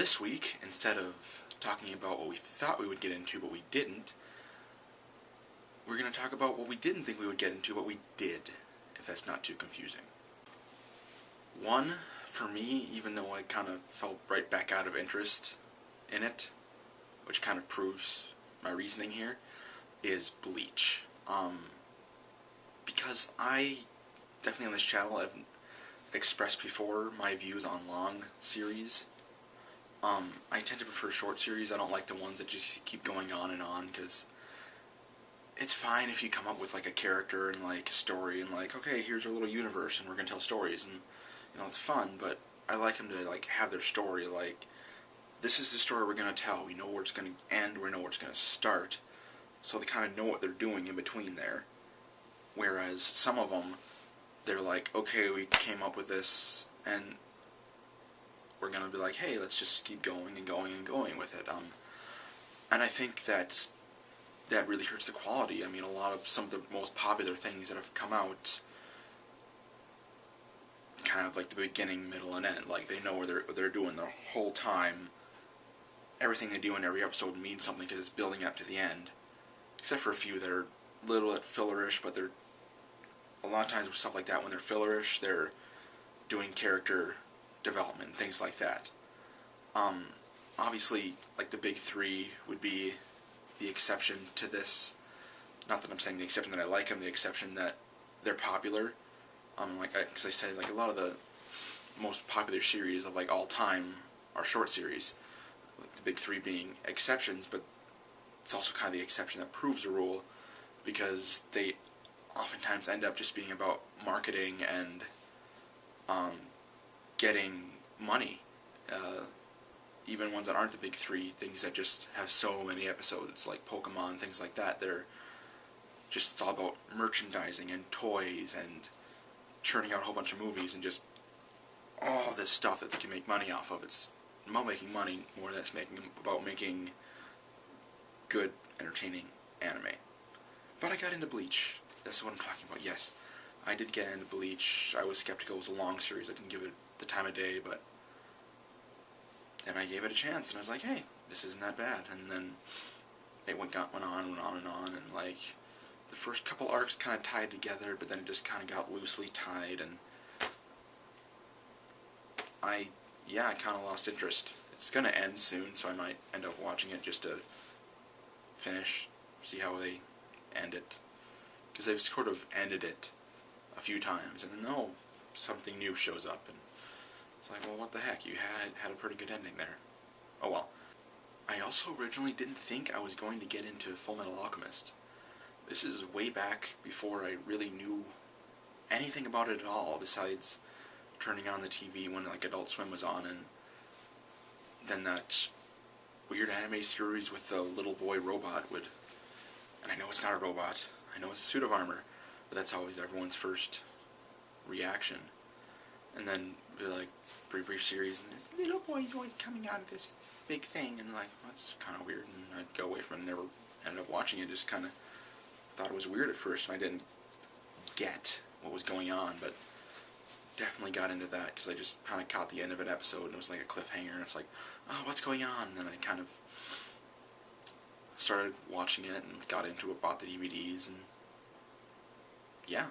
this week, instead of talking about what we thought we would get into but we didn't, we're going to talk about what we didn't think we would get into but we did, if that's not too confusing. One, for me, even though I kind of felt right back out of interest in it, which kind of proves my reasoning here, is Bleach. Because I definitely on this channel have expressed before my views on long series. I tend to prefer short series. I don't like the ones that just keep going on, because it's fine if you come up with like a character and like a story and like, okay, here's our little universe and we're gonna tell stories, and you know, it's fun, but I like them to like have their story, like, this is the story we're gonna tell. We know where it's gonna end, we know where it's gonna start, so they kind of know what they're doing in between there. Whereas some of them, they're like, okay, we came up with this, and we're gonna be like, hey, let's just keep going and going and going with it. And I think that really hurts the quality. I mean, some of the most popular things that have come out, kind of like the beginning, middle, and end. Like, they know what they're doing the whole time. Everything they do in every episode means something because it's building up to the end. Except for a few that are a little bit fillerish, but they're a lot of times with stuff like that, when they're fillerish, they're doing character development, things like that. Obviously, like, the big three would be the exception to this. Not that I'm saying the exception that I like them, the exception that they're popular. Because I said, like, a lot of the most popular series of, like, all time are short series. Like, the big three being exceptions, but it's also kind of the exception that proves the rule, because they oftentimes end up just being about marketing and getting money. Even ones that aren't the big three, things that just have so many episodes, like Pokemon, things like that, it's all about merchandising and toys and churning out a whole bunch of movies and just all this stuff that they can make money off of. It's about making money more than it's about making good, entertaining anime. But I got into Bleach. That's what I'm talking about. Yes, I did get into Bleach. I was skeptical. It was a long series. I didn't give it the time of day, but then I gave it a chance, and I was like, hey, this isn't that bad. And then it went on, and like, the first couple arcs kind of tied together, but then it just kind of got loosely tied, and I kind of lost interest. It's going to end soon, so I might end up watching it just to finish, see how they end it. Because they've sort of ended it a few times, and then, something new shows up, and it's like, well, what the heck, you had a pretty good ending there. Oh well. I also originally didn't think I was going to get into Fullmetal Alchemist. This is way back before I really knew anything about it at all, besides turning on the TV when, like, Adult Swim was on, and then that weird anime series with the little boy robot and I know it's not a robot, I know it's a suit of armor, but that's always everyone's first reaction. And then, like, brief series, and this little boy's always coming out of this big thing, and like, well, that's kind of weird, and I'd go away from it and never ended up watching it. Just kind of thought it was weird at first, and I didn't get what was going on, but definitely got into that, because I just kind of caught the end of an episode, and it was like a cliffhanger, and it's like, oh, what's going on? And then I kind of started watching it, and got into it, bought the DVDs, and yeah,